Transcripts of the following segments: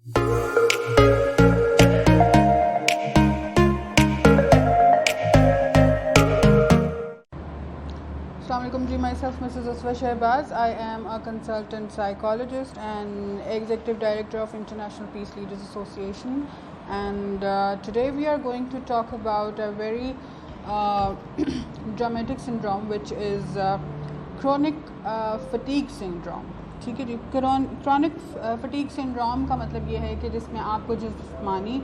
Assalamualaikum ji, myself Mrs. Aswa Shehbaz. I am a consultant psychologist and executive director of International Peace Leaders Association, and today we are going to talk about a very dramatic syndrome which is chronic fatigue syndrome. ठीक है जी, chronic fatigue syndrome का मतलब ये है कि जिसमें आपको जिस्मानी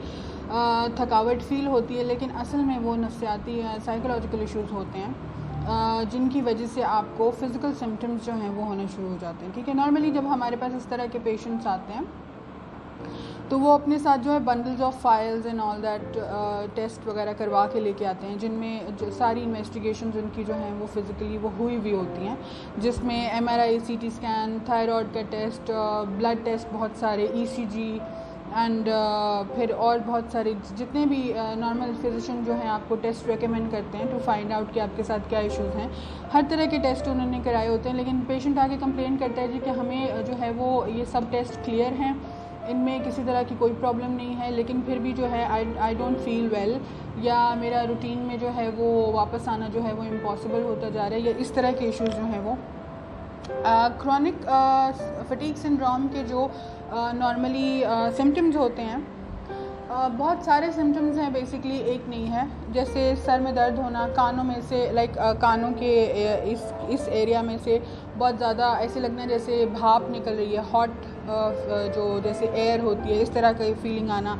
थकावट फील होती है, लेकिन असल में वो नफ्सियाती साइकोलॉजिकल इश्यूज़ होते हैं जिनकी वजह से आपको फ़िज़िकल सिम्टम्स जो हैं वो होने शुरू हो जाते हैं। ठीक है, नॉर्मली जब हमारे पास इस तरह के पेशेंट्स आते हैं तो वो अपने साथ जो है bundles of files and all that test वगैरह करवा के लेके आते हैं, जिनमें जो सारी इन्वेस्टिगेशंस उनकी जो हैं वो फ़िज़िकली वो हुई हुई होती हैं, जिसमें MRI, CT स्कैन, थायराइड का टेस्ट, ब्लड टेस्ट बहुत सारे, ECG एंड फिर और बहुत सारे जितने भी नॉर्मल फिजिशियन जो हैं आपको टेस्ट रेकमेंड करते हैं टू फाइंड आउट कि आपके साथ क्या इश्यूज़ हैं। हर तरह के टेस्ट उन्होंने कराए होते हैं, लेकिन पेशेंट आके कंप्लेन करता है जी कि हमें जो है वो ये सब टेस्ट क्लियर हैं, इनमें किसी तरह की कोई प्रॉब्लम नहीं है, लेकिन फिर भी जो है आई डोंट फील वेल, या मेरा रूटीन में जो है वो वापस आना जो है वो इम्पॉसिबल होता जा रहा है, या इस तरह के इश्यूज़ जो हैं वो क्रोनिक फटीग सिंड्रोम के जो नॉर्मली सिम्टम्स होते हैं, बहुत सारे सिम्टम्स हैं, बेसिकली एक नहीं है। जैसे सर में दर्द होना, कानों में से कानों के इस एरिया में से बहुत ज़्यादा ऐसे लगना जैसे भाप निकल रही है, हॉट जो जैसे एयर होती है इस तरह की फीलिंग आना,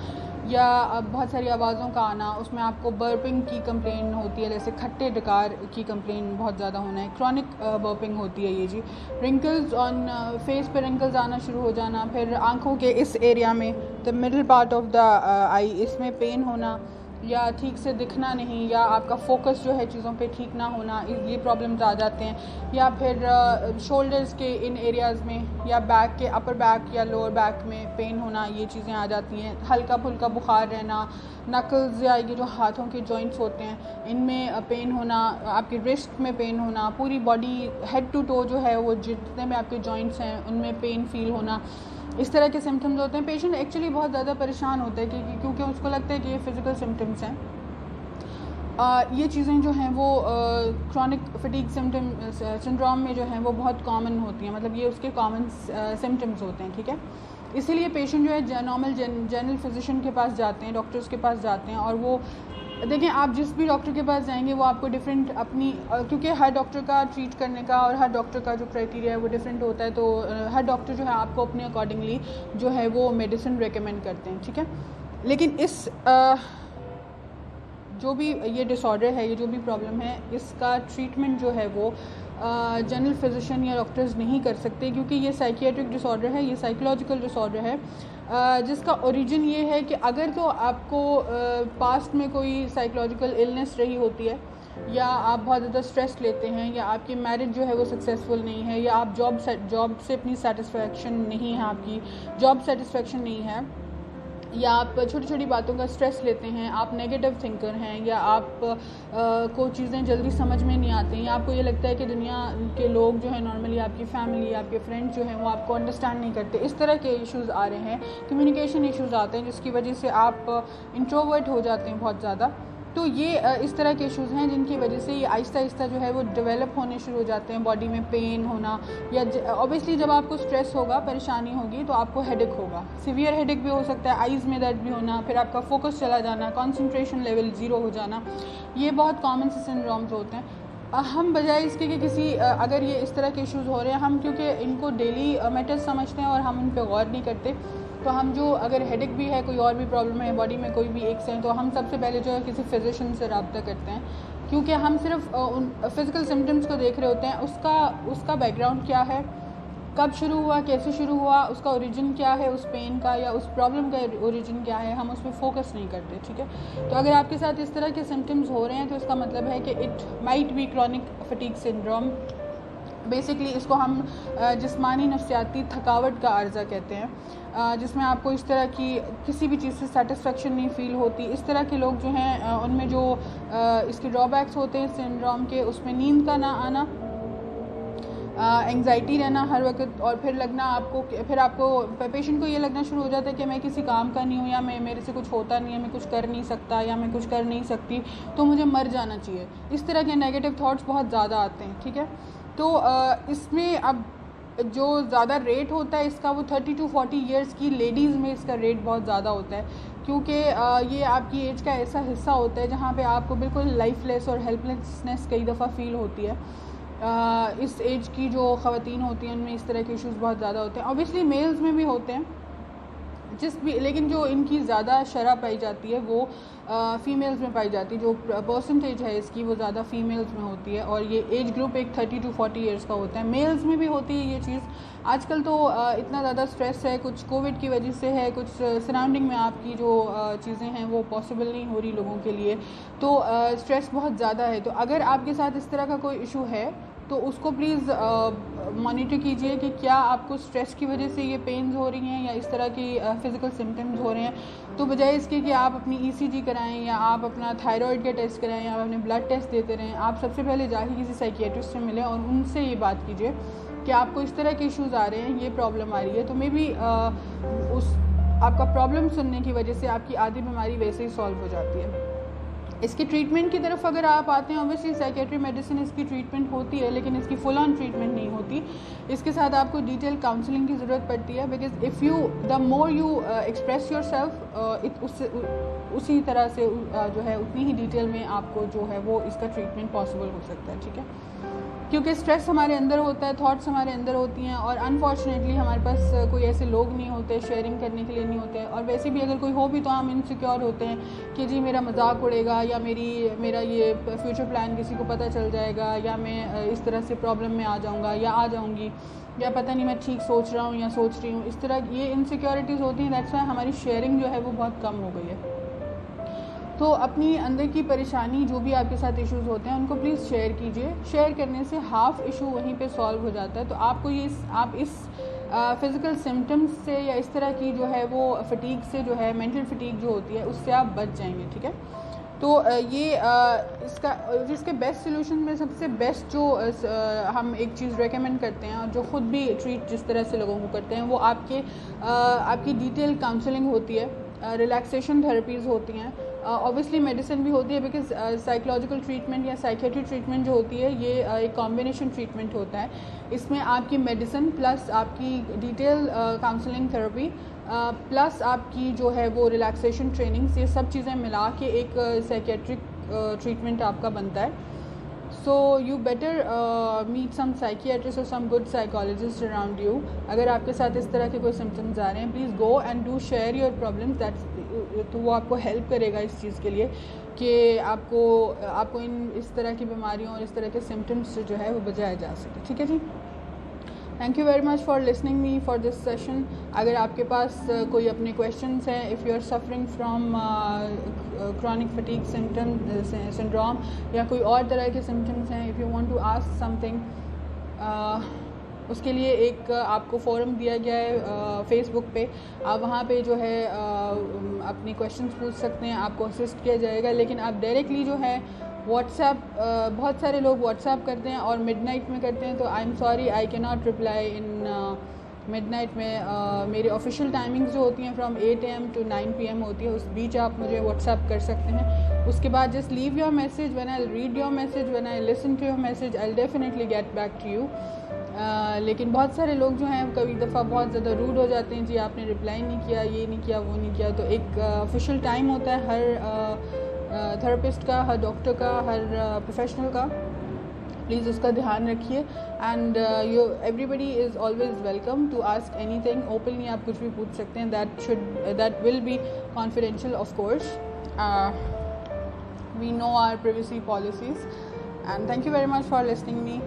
या बहुत सारी आवाज़ों का आना, उसमें आपको बर्पिंग की कंप्लेन होती है, जैसे खट्टे डकार की कंप्लेन बहुत ज़्यादा होना है, क्रॉनिक बर्पिंग होती है ये जी। रिंकल्स ऑन फेस पे रिंकल्स आना शुरू हो जाना, फिर आंखों के इस एरिया में the middle part of the eye इसमें पेन होना, या ठीक से दिखना नहीं, या आपका फोकस जो है चीज़ों पे ठीक ना होना, ये प्रॉब्लम्स आ जाते हैं। या फिर शोल्डर्स के इन एरियाज़ में, या बैक के अपर बैक या लोअर बैक में पेन होना, ये चीज़ें आ जाती हैं। हल्का फुल्का बुखार रहना, नकल्स या ये जो हाथों के जॉइंट्स होते हैं इनमें पेन होना, आपके रिस्ट में पेन होना, पूरी बॉडी हेड टू टो जो है वो जितने में आपके जॉइंट्स हैं उनमें पेन फील होना, इस तरह के सिम्टम्स होते हैं। पेशेंट एक्चुअली बहुत ज़्यादा परेशान होता है क्योंकि उसको लगता है कि ये फ़िज़िकल सिम्टम्स हैं। ये चीज़ें जो हैं वो क्रॉनिक फटीग सिंड्रोम में जो हैं वो बहुत कॉमन होती हैं, मतलब ये उसके कॉमन सिम्टम्स होते हैं। ठीक है, इसीलिए पेशेंट जो है नॉर्मल जनरल फिजिशियन के पास जाते हैं, डॉक्टर्स के पास जाते हैं, और वो देखें आप जिस भी डॉक्टर के पास जाएंगे वो आपको डिफरेंट अपनी क्योंकि हर डॉक्टर का ट्रीट करने का और हर डॉक्टर का जो क्राइटेरिया है वो डिफरेंट होता है, तो हर डॉक्टर जो है आपको अपने अकॉर्डिंगली जो है वो मेडिसिन रेकमेंड करते हैं। ठीक है, लेकिन इस जो भी ये डिसऑर्डर है, ये जो भी प्रॉब्लम है, इसका ट्रीटमेंट जो है वो जनरल फिजिशियन या डॉक्टर्स नहीं कर सकते, क्योंकि ये साइकियाट्रिक डिसऑर्डर है, ये साइकोलॉजिकल डिसऑर्डर है, जिसका ओरिजिन ये है कि अगर तो आपको पास्ट में कोई साइकोलॉजिकल इलनेस रही होती है, या आप बहुत ज़्यादा स्ट्रेस लेते हैं, या आपकी मैरिज जो है वो सक्सेसफुल नहीं है, या आप जॉब से अपनी सेटिस्फेक्शन नहीं है, आपकी जॉब सेटिस्फेक्शन नहीं है, या आप छोटी छोटी बातों का स्ट्रेस लेते हैं, आप नेगेटिव थिंकर हैं, या आप को चीज़ें जल्दी समझ में नहीं आती हैं, या आपको ये लगता है कि दुनिया के लोग जो है नॉर्मली आपकी फैमिली, आपके फ्रेंड्स जो हैं वो आपको अंडरस्टैंड नहीं करते, इस तरह के इश्यूज़ आ रहे हैं, कम्युनिकेशन इश्यूज़ आते हैं, जिसकी वजह से आप इंट्रोवर्ट हो जाते हैं बहुत ज़्यादा। तो ये इस तरह के इश्यूज़ हैं जिनकी वजह से ये आहिस्ता आहिस्ता जो है वो डेवलप होने शुरू हो जाते हैं, बॉडी में पेन होना, या ऑब्वियसली जब आपको स्ट्रेस होगा, परेशानी होगी, तो आपको हेडेक होगा, सीवियर हेडेक भी हो सकता है, आइज़ में दर्द भी होना, फिर आपका फोकस चला जाना, कंसंट्रेशन लेवल 0 हो जाना, ये बहुत कॉमन से सिंड्रोम्स होते हैं। हम बजाय इसके कि किसी अगर ये इस तरह के इश्यूज़ हो रहे हैं, हम क्योंकि इनको डेली मैटर्स समझते हैं और हम उन पर गौर नहीं करते, तो हम जो अगर हेडेक भी है, कोई और भी प्रॉब्लम है बॉडी में, कोई भी एक से, तो हम सबसे पहले जो है किसी फिजिशियन से रब्ता करते हैं, क्योंकि हम सिर्फ उन फिज़िकल सिम्टम्स को देख रहे होते हैं, उसका बैकग्राउंड क्या है, कब शुरू हुआ, कैसे शुरू हुआ, उसका ओरिजिन क्या है उस पेन का, या उस प्रॉब्लम का ओरिजिन क्या है, हम उस पर फोकस नहीं करते। ठीक है, तो अगर आपके साथ इस तरह के सिम्टम्स हो रहे हैं तो इसका मतलब है कि it might be chronic fatigue syndrome. Basically इसको हम जिस्मानी नफ्सियाती थकावट का अर्ज़ा कहते हैं, जिसमें आपको इस तरह की किसी भी चीज़ से सेटिस्फेक्शन नहीं फ़ील होती। इस तरह के लोग जो हैं उनमें जो इसके ड्रॉबैक्स होते हैं सिंड्रोम के, उसमें नींद का ना आना, एंग्जाइटी रहना हर वक्त, और फिर लगना आपको, फिर आपको पेशेंट को ये लगना शुरू हो जाता है कि मैं किसी काम का नहीं हूँ, या मेरे से कुछ होता नहीं है, मैं कुछ कर नहीं सकता, या मैं कुछ कर नहीं सकती, तो मुझे मर जाना चाहिए। इस तरह के नेगेटिव थॉट्स बहुत ज़्यादा आते हैं, ठीक है। तो इसमें अब जो ज़्यादा रेट होता है इसका, वो 30 to 40 ईयर्स की लेडीज़ में इसका रेट बहुत ज़्यादा होता है, क्योंकि ये आपकी एज का ऐसा हिस्सा होता है जहाँ पे आपको बिल्कुल लाइफलेस और हेल्पलेसनेस कई दफ़ा फ़ील होती है। इस एज की जो ख़वातीन होती हैं उनमें इस तरह के इश्यूज़ बहुत ज़्यादा होते हैं। ऑब्वियसली मेल्स में भी होते हैं, लेकिन जो इनकी ज़्यादा शरह पाई जाती है वो फ़ीमेल्स में पाई जाती है। जो परसेंटेज है इसकी वो ज़्यादा फ़ीमेल्स में होती है, और ये एज ग्रुप एक 30 to 40 ईयर्स का होता है। मेल्स में भी होती है ये चीज़। आजकल तो इतना ज़्यादा स्ट्रेस है, कुछ कोविड की वजह से है, कुछ सराउंडिंग में आपकी जो चीज़ें हैं वो पॉसिबल नहीं हो रही लोगों के लिए, तो स्ट्रेस बहुत ज़्यादा है। तो अगर आपके साथ इस तरह का कोई इशू है तो उसको प्लीज़ मॉनिटर कीजिए कि क्या आपको स्ट्रेस की वजह से ये पेन्स हो रही हैं या इस तरह की फ़िज़िकल सिम्टम्स हो रहे हैं। तो बजाय इसके कि आप अपनी ECG कराएं या आप अपना थायराइड का टेस्ट कराएं या आप अपने ब्लड टेस्ट देते रहें, आप सबसे पहले जाके किसी साइकियाट्रिस्ट से मिलें और उनसे ये बात कीजिए कि आपको इस तरह के इश्यूज़ आ रहे हैं, ये प्रॉब्लम आ रही है। तो मे बी उस आपका प्रॉब्लम सुनने की वजह से आपकी आधी बीमारी वैसे ही सॉल्व हो जाती है। इसकी ट्रीटमेंट की तरफ अगर आप आते हैं, ऑब्वियसली साइकेट्री मेडिसिन इसकी ट्रीटमेंट होती है, लेकिन इसकी फुल ऑन ट्रीटमेंट नहीं होती। इसके साथ आपको डिटेल काउंसलिंग की ज़रूरत पड़ती है, because if you the more you express your self, उसी तरह से जो है उतनी ही डिटेल में आपको जो है वो इसका ट्रीटमेंट पॉसिबल हो सकता है, ठीक है। क्योंकि स्ट्रेस हमारे अंदर होता है, थॉट्स हमारे अंदर होती हैं, और अनफॉर्चुनेटली हमारे पास कोई ऐसे लोग नहीं होते शेयरिंग करने के लिए नहीं होते, और वैसे भी अगर कोई हो भी तो हम इनसिक्योर होते हैं कि जी मेरा मजाक उड़ेगा, या मेरा ये फ्यूचर प्लान किसी को पता चल जाएगा, या मैं इस तरह से प्रॉब्लम में आ जाऊँगा या आ जाऊँगी, या पता नहीं मैं ठीक सोच रहा हूँ या सोच रही हूँ। इस तरह ये इनसिक्योरिटीज़ होती हैं, दैट्स वाई हमारी शेयरिंग जो है वो बहुत कम हो गई है। तो अपनी अंदर की परेशानी, जो भी आपके साथ इश्यूज़ होते हैं, उनको प्लीज़ शेयर कीजिए। शेयर करने से हाफ़ इशू वहीं पे सॉल्व हो जाता है। तो आपको आप इस फ़िज़िकल सिम्टम्स से या इस तरह की जो है वो फटीग से जो है, मेंटल फटीग जो होती है, उससे आप बच जाएंगे, ठीक है। तो इसके बेस्ट सोल्यूशन में सबसे बेस्ट जो हम एक चीज़ रेकमेंड करते हैं, और जो ख़ुद भी ट्रीट जिस तरह से लोगों को करते हैं, वो आपकी डिटेल काउंसलिंग होती है, रिलैक्सेशन थेरेपीज़ होती हैं, ऑब्वियसली मेडिसिन भी होती है, बिकॉज साइकोलॉजिकल ट्रीटमेंट या साइकेट्री ट्रीटमेंट जो होती है ये एक कॉम्बिनेशन ट्रीटमेंट होता है। इसमें आपकी मेडिसिन प्लस आपकी डिटेल काउंसलिंग थेरेपी प्लस आपकी जो है वो रिलैक्सेशन ट्रेनिंग्स, ये सब चीज़ें मिला के एक साइकेट्रिक ट्रीटमेंट आपका बनता है। So you better meet some psychiatrist or some good psychologist around you. अगर आपके साथ इस तरह के कोई सिम्टम्स आ रहे हैं, please go and do share your problems. तो वो आपको हेल्प करेगा इस चीज़ के लिए कि आपको इस तरह की बीमारियों और इस तरह के सिम्टम्स से जो है वो बचाया जा सके, ठीक है जी। Thank you very much for listening me for this session. अगर आपके पास कोई अपने क्वेश्चंस हैं, if you are suffering from chronic fatigue syndrome या कोई और तरह के सिम्टम्स हैं, if you want to ask something, उसके लिए एक आपको फोरम दिया गया है फेसबुक पे। आप वहाँ पे जो है अपने क्वेश्चंस पूछ सकते हैं, आपको असिस्ट किया जाएगा। लेकिन आप डायरेक्टली जो है व्हाट्सएप, बहुत सारे लोग व्हाट्सएप करते हैं और मिडनाइट में करते हैं, तो I am sorry I can not reply in midnight में। मेरी ऑफिशियल टाइमिंग्स जो होती हैं फ्रॉम 8 AM to 9 PM होती है, उस बीच आप मुझे व्हाट्सएप कर सकते हैं। उसके बाद just leave your message, when I read your message, when I listen to your message, I definitely get back to you. लेकिन बहुत सारे लोग जो हैं कभी दफ़ा बहुत ज़्यादा रूड हो जाते हैं, जी आपने रिप्लाई नहीं किया, ये नहीं किया, वो नहीं किया। तो एक ऑफिशियल टाइम होता है हर थेरेपिस्ट का, हर डॉक्टर का, हर प्रोफेशनल का, प्लीज़ उसका ध्यान रखिए। And everybody is always welcome to ask anything. Openly आप कुछ भी पूछ सकते हैं, that will be confidential of course. We know our privacy policies. And thank you very much for listening me.